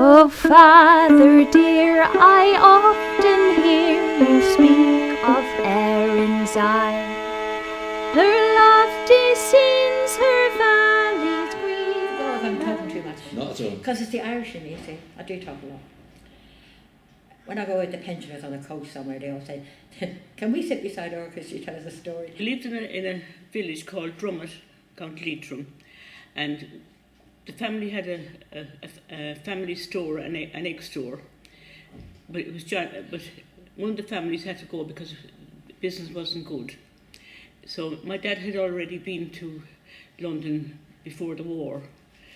Oh, Father dear, I often hear you speak of Erin's Isle. Her lofty scenes, her valleys green. Oh, if I'm talking too much. Not at all. Because it's the Irish in me, you see. I do talk a lot. When I go with the pensioners on the coast somewhere, they all say, can we sit beside her because she tells a story? We lived in a village called Drummond, County Leitrim, and the family had a family store, an egg store, but it was but one of the families had to go because business wasn't good. So my dad had already been to London before the war,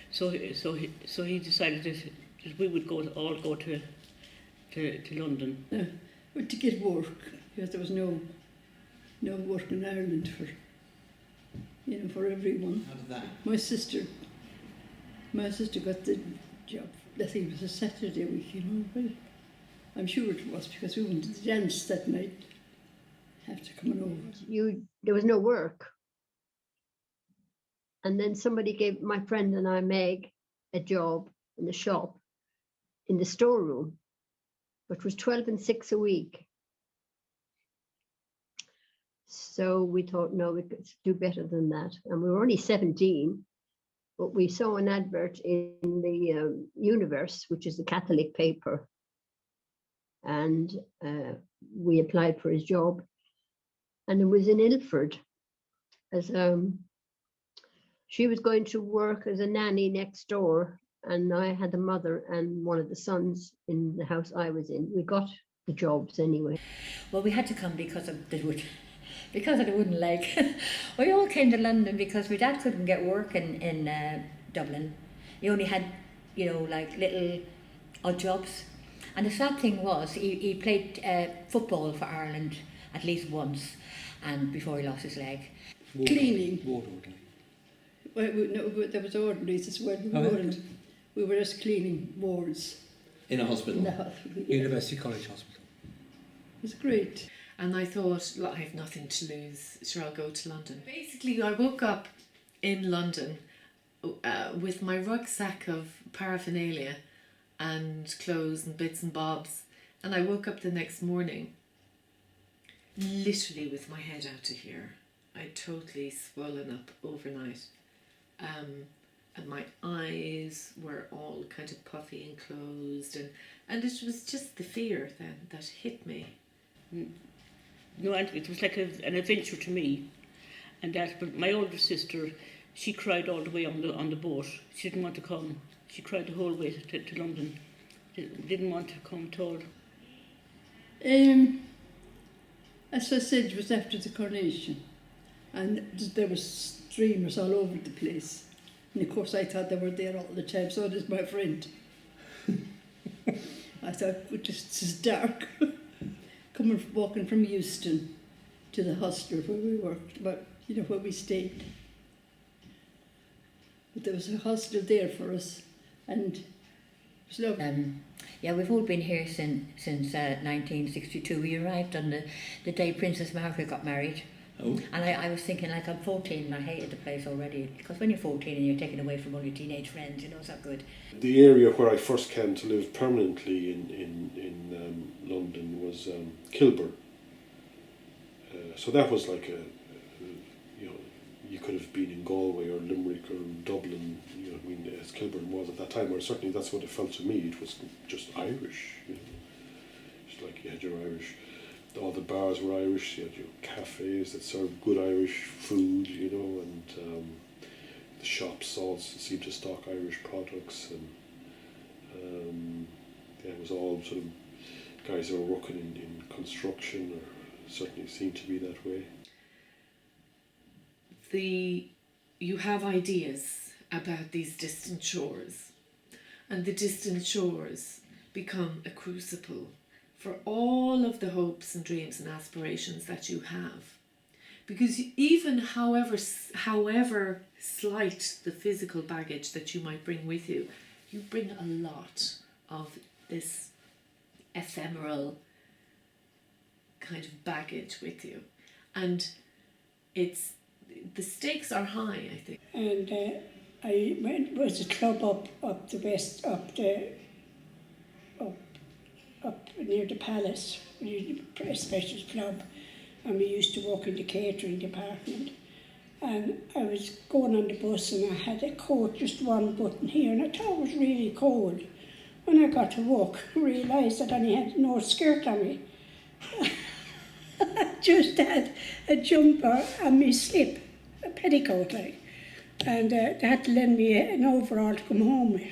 so he decided that we would all go to London. But to get work, because there was no work in Ireland for everyone. How did that? My sister got the job. I think it was a Saturday week, but I'm sure it was because we went to the dance that night after coming over. There was no work. And then somebody gave my friend and I, Meg, a job in the shop, in the storeroom, which was 12 and 6 a week. So we thought, no, we could do better than that. And we were only 17, but we saw an advert in the Universe, which is the Catholic paper. And we applied for his job. And it was in Ilford. As she was going to work as a nanny next door. And I had the mother and one of the sons in the house I was in. We got the jobs anyway. Well, we had to come because of the wooden leg. We all came to London because my dad couldn't get work in Dublin. He only had, like little odd jobs. And the sad thing was, he played football for Ireland at least once, and before he lost his leg. Cleaning. Ward orderly. Well, no, there was orderlies as well. We were just cleaning wards. In a hospital? In the hospital, yeah. University College Hospital. It was great. And I thought, I have nothing to lose, sure, I'll go to London. Basically, I woke up in London with my rucksack of paraphernalia and clothes and bits and bobs. And I woke up the next morning, literally with my head out to here. I'd totally swollen up overnight. And my eyes were all kind of puffy and closed. And it was just the fear then that hit me. No, it was like an adventure to me, but my older sister, she cried all the way on the boat. She didn't want to come. She cried the whole way to London. Didn't want to come at all. As I said, it was after the coronation, and there were streamers all over the place. And of course, I thought they were there all the time. So did my friend. I thought, this is dark. Walking from Euston to the hostel where we worked, but where we stayed. But there was a hostel there for us, and it was lovely. Yeah, we've all been here since 1962. We arrived on the day Princess Margaret got married. Oh. And I was thinking, I'm 14 and I hated the place already, because when you're 14 and you're taken away from all your teenage friends, it's not good. The area where I first came to live permanently in London was Kilburn. So that was like you could have been in Galway or Limerick or Dublin, as Kilburn was at that time, or certainly that's what it felt to me. It was just Irish, It's like you had your Irish. All the bars were Irish. You had your cafes that served good Irish food, and the shops all seemed to stock Irish products, and it was all sort of guys who were working in construction, or certainly seemed to be that way. You have ideas about these distant shores, and the distant shores become a crucible for all of the hopes and dreams and aspirations that you have. Because even however slight the physical baggage that you might bring with you, you bring a lot of this ephemeral kind of baggage with you. And the stakes are high, I think. And I was a club up the up near the palace, near the special club, and we used to work in the catering department. And I was going on the bus and I had a coat, just one button here, and I thought it was really cold. When I got to work, I realised that I only had no skirt on me. I just had a jumper and my slip, a petticoat like, and they had to lend me an overall to come home with.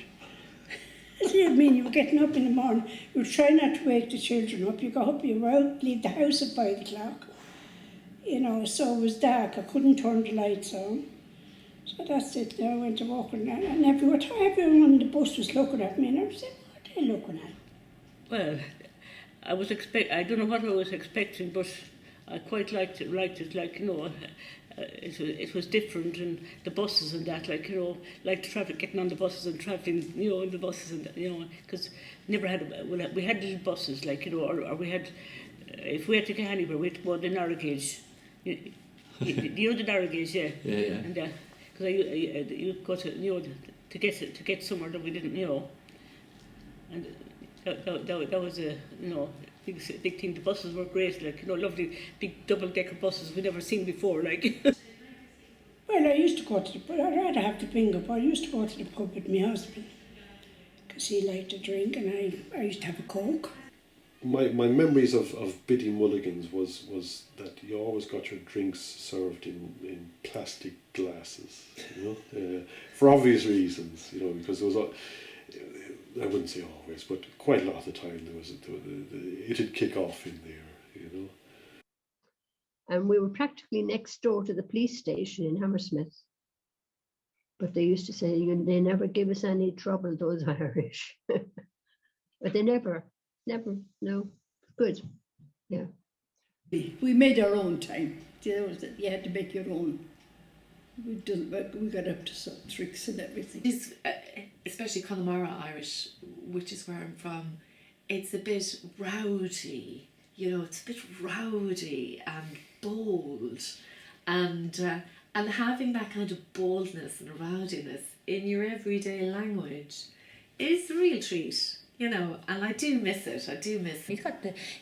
I mean, you were getting up in the morning, you would try not to wake the children up, you go up, you were out, leave the house at 5 o'clock. You know, so it was dark, I couldn't turn the lights on. So that's it, I went to work and everyone on the bus was looking at me, and I was saying, what are they looking at? Well, I don't know what I was expecting, but I quite liked it, like, you know, it was different, and the buses and that, like, you know, like the traffic, getting on the buses and travelling, you know, in the buses, and, you know, because never had, we had little buses, like, you know, or we had, if we had to get anywhere, we had to go on the narrow gauge. You know the narrow gauge, yeah. Yeah. And because you go to, you know, to get somewhere that we didn't, you know, and that was a, you know, big thing. The buses were great, like, you know, lovely big double-decker buses we'd never seen before, like. Well, I used to go to the pub, I'd rather have the bingo, but I used to go to the pub with my husband because he liked to drink, and I used to have a Coke. My memories of bidding mulligans was that you always got your drinks served in plastic glasses, you know, for obvious reasons, you know, because there was, I wouldn't say always, but quite a lot of the time it'd kick off in there, you know. And we were practically next door to the police station in Hammersmith. But they used to say, they never give us any trouble, those Irish. But they never, no, good, yeah. We made our own time. You had to make your own. We got up to some tricks and everything. It's, especially Connemara Irish, which is where I'm from, it's a bit rowdy, you know, it's a bit rowdy and bold, and having that kind of boldness and rowdiness in your everyday language is a real treat. You know, and I do miss it.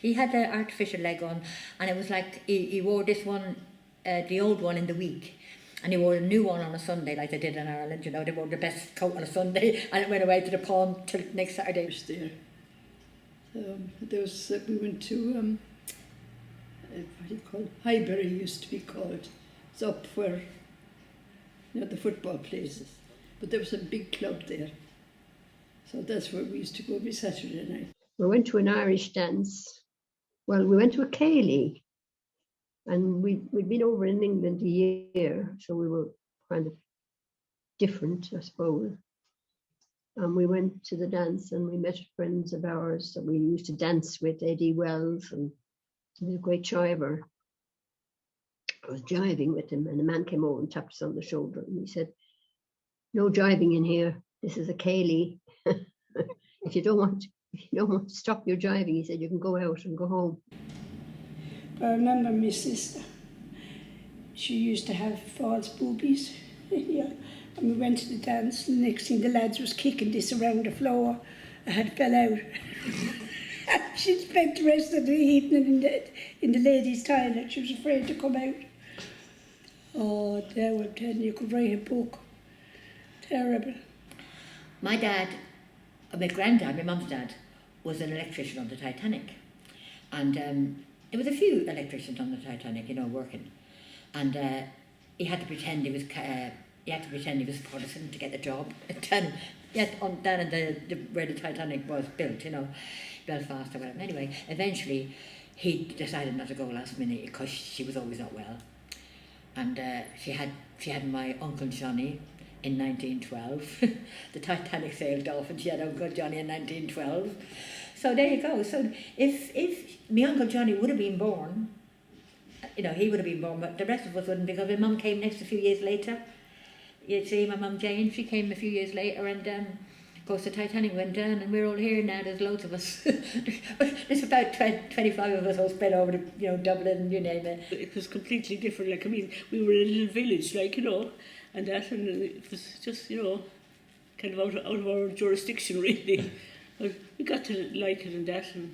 He had the artificial leg on, and it was like he wore this one, the old one in the week, and he wore a new one on a Sunday, like they did in Ireland. You know, they wore the best coat on a Sunday, and it went away to the pawn till next Saturday. We went to what do you call it? Highbury used to be called. It's up where, you know, the football places, but there was a big club there. So that's where we used to go every Saturday night. We went to an Irish dance. Well, we went to a Cayley, and we'd been over in England a year, so we were kind of different, I suppose. And we went to the dance, and we met friends of ours that we used to dance with, Eddie Wells, and he was a great jiver. I was jiving with him, and a man came over and tapped us on the shoulder, and he said, "No jiving in here. This is a Cayley. If you don't want to stop your jiving," he said, "you can go out and go home." But I remember my sister. She used to have false boobies. Yeah. And we went to the dance, and the next thing the lads was kicking this around the floor. I had fell out. She spent the rest of the evening in the ladies' toilet. She was afraid to come out. Oh, there were 10. You could write a book. Terrible. My granddad, my mum's dad, was an electrician on the Titanic, and there was a few electricians on the Titanic, you know, working, and he had to pretend he was Protestant to get the job. Down in where the Titanic was built, you know, Belfast or whatever. Anyway, eventually he decided not to go last minute because she was always not well, and she had my Uncle Johnny in 1912. The Titanic sailed off, and she had Uncle Johnny in 1912. So there you go. So if my Uncle Johnny would have been born, you know, he would have been born, but the rest of us wouldn't, because my mum came next a few years later. You'd see my mum Jane, she came a few years later, and of course the Titanic went down, and we're all here now. There's loads of us. There's about 25 of us all spread over to, you know, Dublin, you name it. It was completely different. Like, I mean, we were in a little village, like, you know, and it was just, you know, kind of out of our jurisdiction, really. But we got to like it and that, and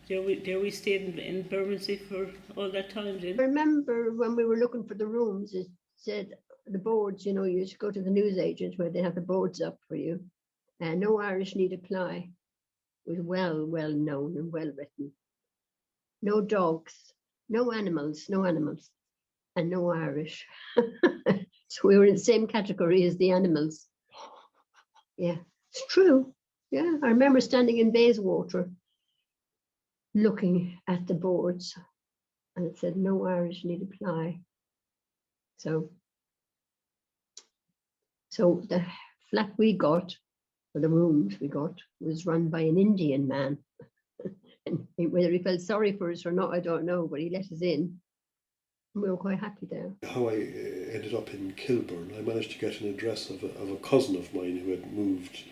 there we stayed in Bermondsey for all that time. I Then remember when we were looking for the rooms, it said the boards, you should go to the newsagent where they have the boards up for you. And no Irish need apply. It was well known and well written. No dogs, no animals, and no Irish. So we were in the same category as the animals. Yeah, it's true. Yeah, I remember standing in Bayswater looking at the boards, and it said no Irish need apply. So the flat we got, or the rooms we got, was run by an Indian man. And whether he felt sorry for us or not, I don't know, but he let us in. We were quite happy there. How I ended up in Kilburn, I managed to get an address of a cousin of mine who had moved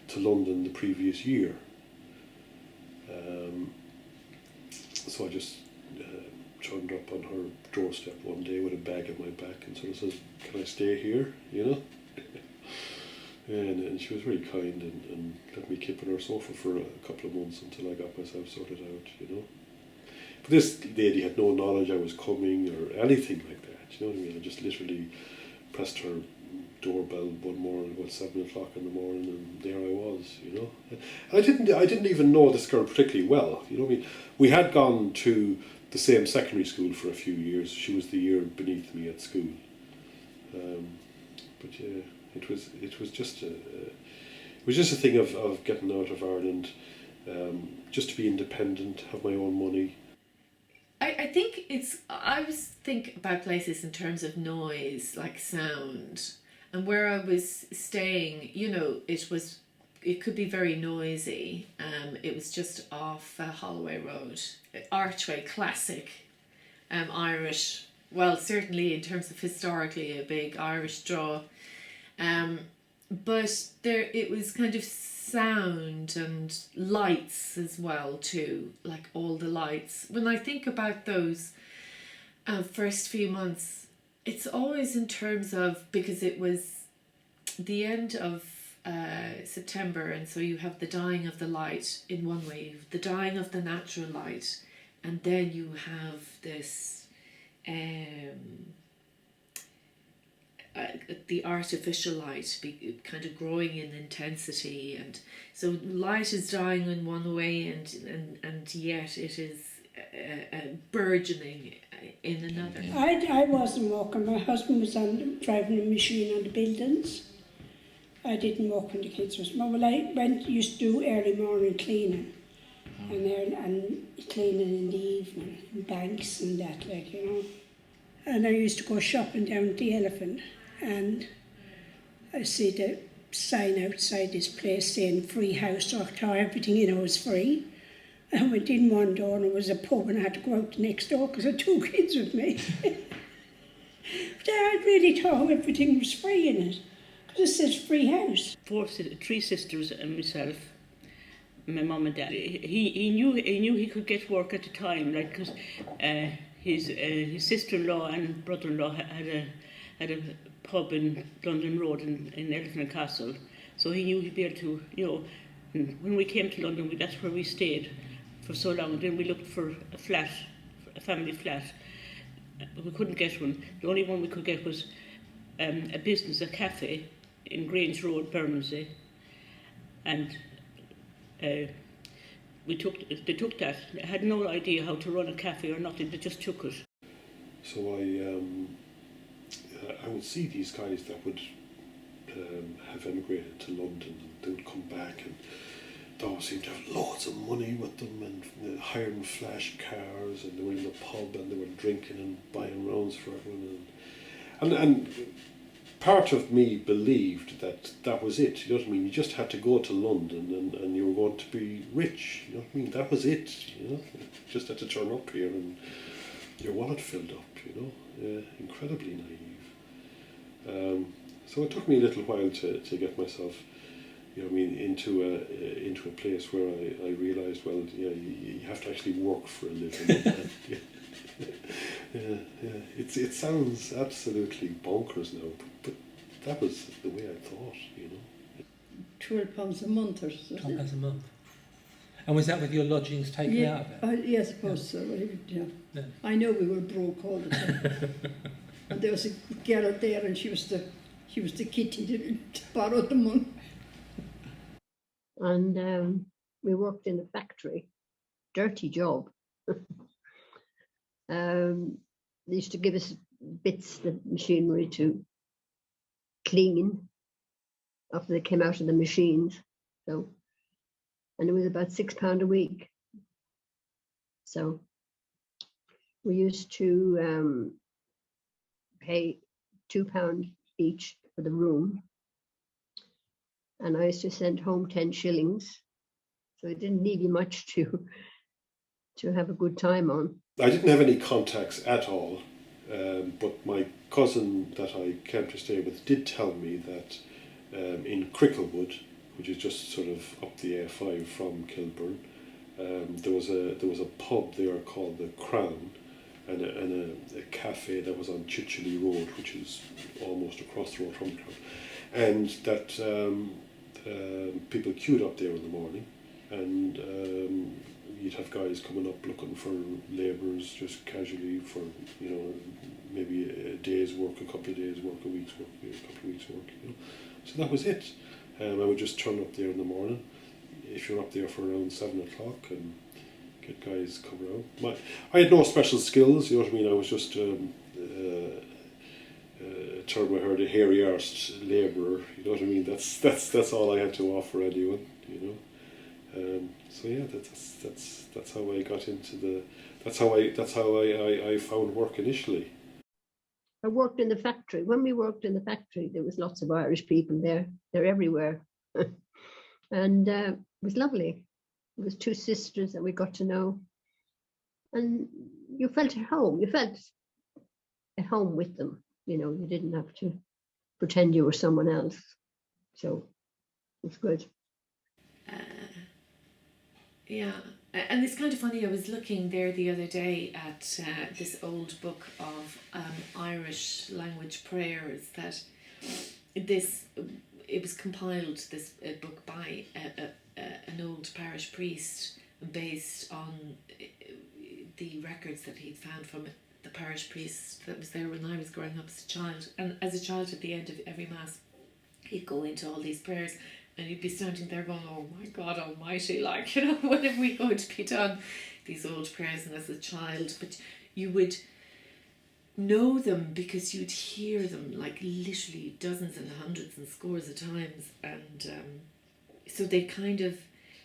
to London the previous year. So I just turned up on her doorstep one day with a bag at my back and sort of says, "Can I stay here?" And she was very kind and let me keep on her sofa for a couple of months until I got myself sorted out. But this lady had no knowledge I was coming or anything like that. You know what I mean? I just literally pressed her doorbell one morning about 7 o'clock in the morning, and there I was. And I didn't even know this girl particularly well. You know what I mean? We had gone to the same secondary school for a few years. She was the year beneath me at school. But yeah, it was just a thing of getting out of Ireland, just to be independent, have my own money. I think I always think about places in terms of noise, like sound. And where I was staying, it could be very noisy. It was just off Holloway Road, Archway, classic Irish, well, certainly in terms of historically a big Irish draw. But it was kind of sound and lights as well too, like all the lights. When I think about those first few months, it's always in terms of, because it was the end of September, and so you have the dying of the light in one way, the dying of the natural light, and then you have this the artificial light kind of growing in intensity, and so light is dying in one way, and yet it is burgeoning in another. I wasn't walking. My husband was driving a machine on the buildings. I didn't walk when the kids were small. Well, I used to do early morning cleaning, and cleaning in the evening, in banks and that, And I used to go shopping down at the Elephant, and I see the sign outside this place saying free house, or everything was free. I went in one door and it was a pub, and I had to go out the next door because I had 2 kids with me. But I really thought everything was free in it, because it says free house. 3 sisters and myself, my mum and dad. He knew he could get work at the time, like, because his sister-in-law and brother-in-law had a pub in London Road in Elephant and Castle, so he knew he'd be able to, when we came to London, that's where we stayed for so long. Then we looked for a family flat, but we couldn't get one. The only one we could get was a business, a cafe in Grange Road, Bermondsey, and they took that. They had no idea how to run a cafe or nothing. They just took it. So I would see these guys that would have emigrated to London, and they would come back, and they all seemed to have loads of money with them, and hiring flash cars, and they were in the pub, and they were drinking and buying rounds for everyone, and part of me believed that was it. You know what I mean? You just had to go to London, and you were going to be rich. You know what I mean? That was it. You just had to turn up here and your wallet filled up. Incredibly naive. So it took me a little while to get myself, into a place where I realised, well, you have to actually work for a living. It sounds absolutely bonkers now, but that was the way I thought. £12 a month or something. £12 a month. And was that with your lodgings taken out of it? Yes, I suppose so. Yeah. Yeah. I know we were broke all the time. And there was a girl there, and she was the kitty that borrowed the money. And we worked in the factory. Dirty job. They used to give us bits of machinery to clean after they came out of the machines. So, and it was about £6 a week. So we used to pay £2 each for the room, and I used to send home 10 shillings. So it didn't need you much to have a good time on. I didn't have any contacts at all, but my cousin that I came to stay with did tell me that in Cricklewood, which is just sort of up the A5 from Kilburn, there was a pub there called the Crown, and a cafe that was on Chichiley Road, which is almost across the road from the Crown, and that people queued up there in the morning, and you'd have guys coming up looking for labourers just casually for, you know, maybe a day's work, a couple of days' work, a week's work, maybe a couple of weeks' work, you know. So that was it. I would just turn up there in the morning, if you're up there for around 7 o'clock, and get guys come around. I had no special skills, you know what I mean. I was just term I heard a hairy-arsed labourer, you know what I mean. That's all I had to offer anyone, you know. So yeah, that's how I got into that's how I found work initially. I worked in the factory. When we worked in the factory, there was lots of Irish people there. They're everywhere. And it was lovely. It was two sisters that we got to know. And you felt at home. You felt at home with them. You know, you didn't have to pretend you were someone else. So it was good. Yeah, and it's kind of funny. I was looking there the other day at this old book of Irish language prayers that it was compiled, this book by an old parish priest based on the records that he'd found from the parish priest that was there when I was growing up as a child. And as a child, at the end of every mass, he'd go into all these prayers. And you'd be standing there going, oh my God almighty, like, you know, when are we going to be done? These old prayers, and as a child. But you would know them because you'd hear them like literally dozens and hundreds and scores of times. And so they kind of,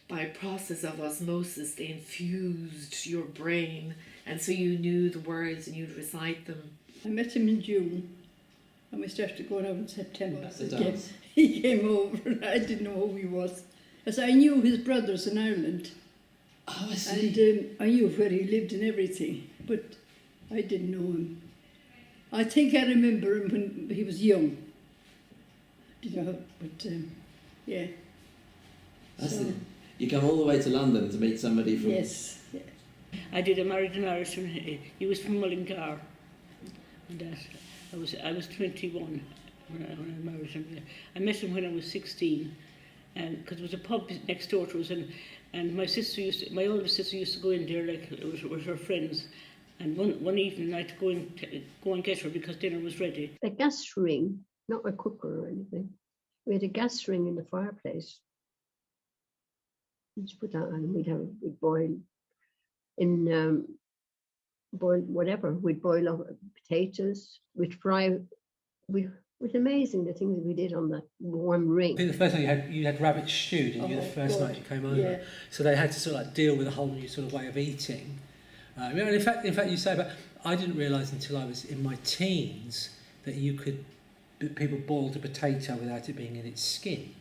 by a process of osmosis, they infused your brain. And so you knew the words and you'd recite them. I met him in June. And we started going out in September. Dance. He came over and I didn't know who he was. As I knew his brothers in Ireland. Oh, I see. And I knew where he lived and everything, but I didn't know him. I think I remember him when he was young. You know, but yeah. So, you come all the way to London to meet somebody from... Yes. Yeah. I did a married an Irishman. He was from Mullingar. And I was 21 when I married him. I met him when I was 16, because there was a pub next door to us, and my older sister used to go in there like with her friends, and one evening I had to go and get her because dinner was ready. A gas ring, not a cooker or anything. We had a gas ring in the fireplace. We just put that on, and we'd boil whatever. We'd boil up potatoes. We'd fry. It was amazing the things we did on that warm ring. I think the first time you had rabbit stew, didn't you? The first night you came over, yeah. So they had to sort of like deal with a whole new sort of way of eating. And in fact, you say about. I didn't realise until I was in my teens that people boiled a potato without it being in its skin,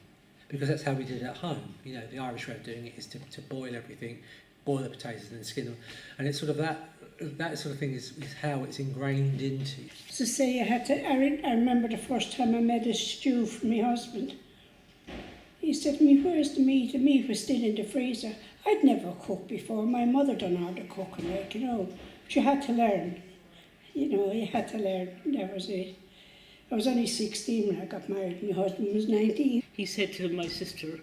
because that's how we did it at home. You know, the Irish way of doing it is to boil everything, boil the potatoes and then skin them, and it's sort of that sort of thing is how it's ingrained into you. To say I remember the first time I made a stew for my husband. He said to me, where's the meat? The meat was still in the freezer. I'd never cooked before. My mother done all the cooking, like, you know. But you had to learn. You know, you had to learn. That was it. I was only 16 when I got married. My husband was 19. He said to my sister,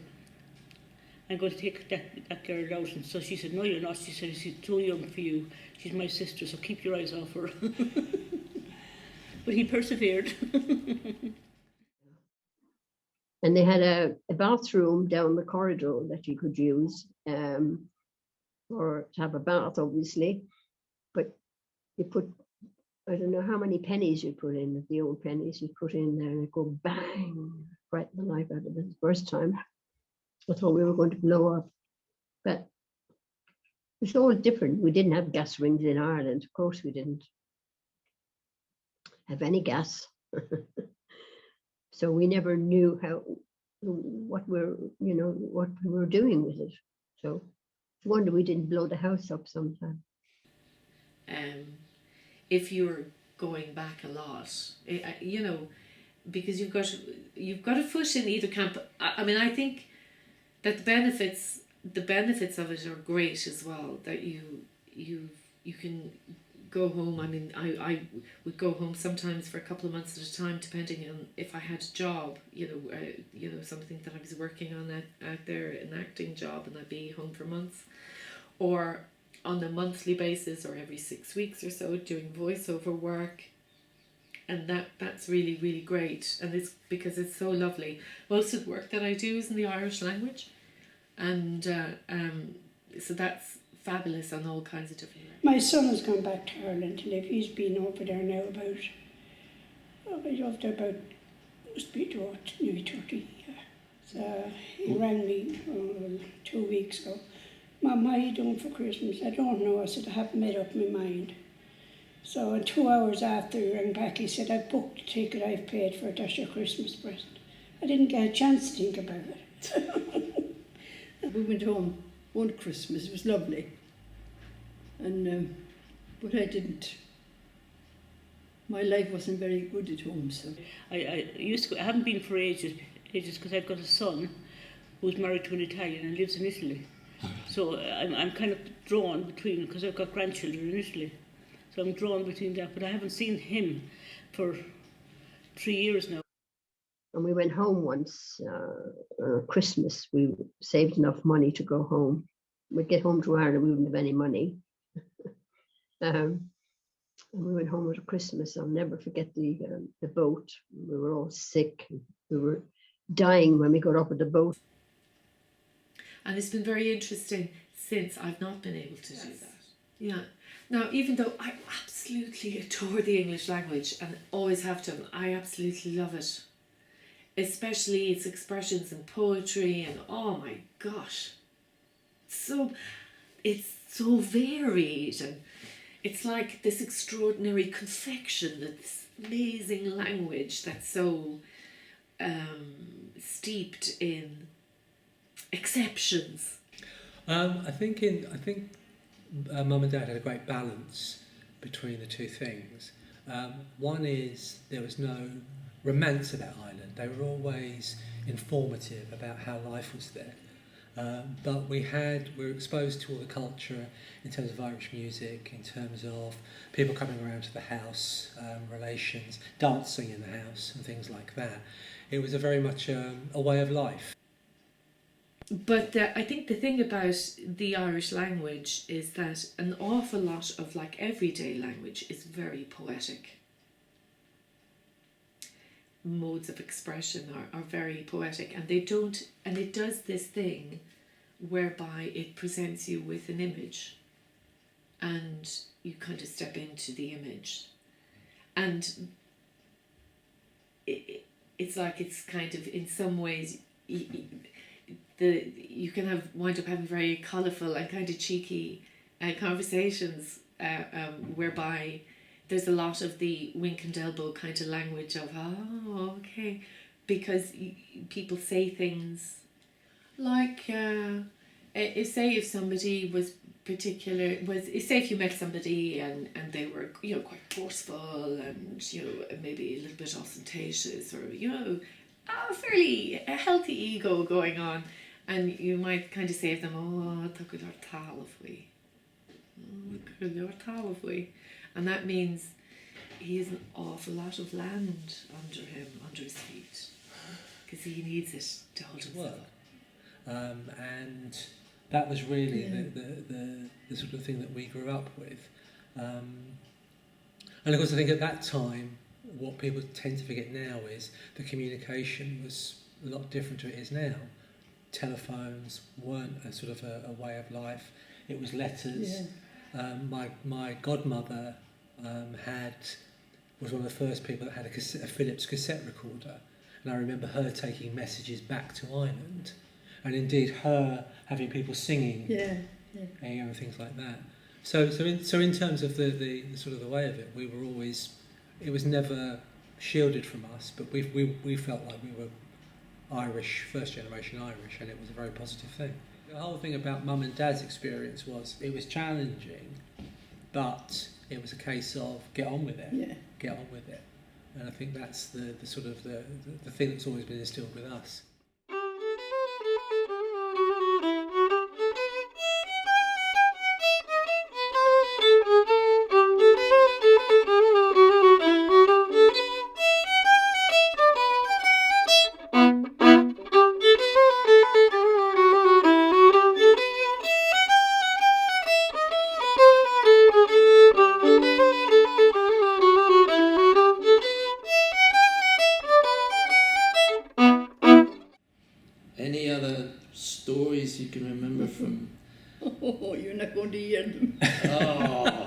I'm going to take that girl out. And so she said, no, you're not. She said, she's too young for you. She's my sister, so keep your eyes off her. But he persevered. And they had a bathroom down the corridor that you could use or to have a bath, obviously. But you put, I don't know how many pennies you put in, the old pennies you put in there, and it go bang, frighten the life out of it the first time. I thought we were going to blow up. But it's all different. We didn't have gas rings in Ireland. Of course, we didn't have any gas. So we never knew what we were doing with it. So I wonder we didn't blow the house up sometime. If you're going back a lot, because you've got a foot in either camp. I mean, I think that the benefits of it are great as well. That you can go home. I mean, I would go home sometimes for a couple of months at a time, depending on if I had a job, something that I was working on out there, an acting job, and I'd be home for months, or on a monthly basis, or every 6 weeks or so, doing voiceover work. And that's really, really great. And it's because it's so lovely. Most of the work that I do is in the Irish language, and so that's fabulous on all kinds of different levels. My son has gone back to Ireland to live. He's been over there now must be nearly 30 years. So he rang me 2 weeks ago. Mum, what are you doing for Christmas? I don't know. I said, I haven't made up my mind. So 2 hours after he rang back, he said, I've booked the ticket, I've paid for it, that's your Christmas present. I didn't get a chance to think about it. We went home one Christmas, it was lovely. And but I didn't. My life wasn't very good at home, so. I haven't been for ages because I've got a son who's married to an Italian and lives in Italy. So I'm kind of drawn between, because I've got grandchildren in Italy. So I'm drawn between that, but I haven't seen him for 3 years now. And we went home once, Christmas. We saved enough money to go home. We'd get home to Ireland, we wouldn't have any money. And we went home at Christmas. I'll never forget the boat. We were all sick. We were dying when we got up at the boat. And it's been very interesting since I've not been able to do that. Yeah. Now, even though I absolutely adore the English language and always have done, I absolutely love it. Especially its expressions in poetry, and oh my gosh, it's so varied, and it's like this extraordinary confection, this amazing language that's so steeped in exceptions. I think Mum and Dad had a great balance between the two things. One is there was no romance about Ireland. They were always informative about how life was there. But we were exposed to all the culture in terms of Irish music, in terms of people coming around to the house, relations, dancing in the house and things like that. It was very much a way of life. But I think the thing about the Irish language is that an awful lot of like everyday language is very poetic. Modes of expression are very poetic, and it does this thing whereby it presents you with an image and you kind of step into the image, and it's like it's kind of in some ways you can wind up having very colourful and kind of cheeky conversations whereby there's a lot of the wink and elbow kind of language of, oh, okay, because people say things like, if somebody say if you met somebody and they were, quite forceful and, maybe a little bit ostentatious, or, a fairly healthy ego going on, and you might kind of say to them, oh, tugador talafwi. And that means, he has an awful lot of land under him, under his feet, because he needs it to hold himself Work. up. And that was really the sort of thing that we grew up with. And of course, I think at that time, what people tend to forget now is the communication was a lot different to it is now. Telephones weren't a sort of a way of life. It was letters. My godmother was one of the first people that had a Philips cassette recorder, and I remember her taking messages back to Ireland, and indeed her having people singing, and things like that. So in terms of the sort of the way of it, we were always, it was never shielded from us, but we felt like we were Irish, first generation Irish, and it was a very positive thing. The whole thing about Mum and Dad's experience was it was challenging, but it was a case of get on with it, get on with it, and I think that's the sort of the thing that's always been instilled with us. Any other stories you can remember from? Oh, you're not going to hear them. Oh,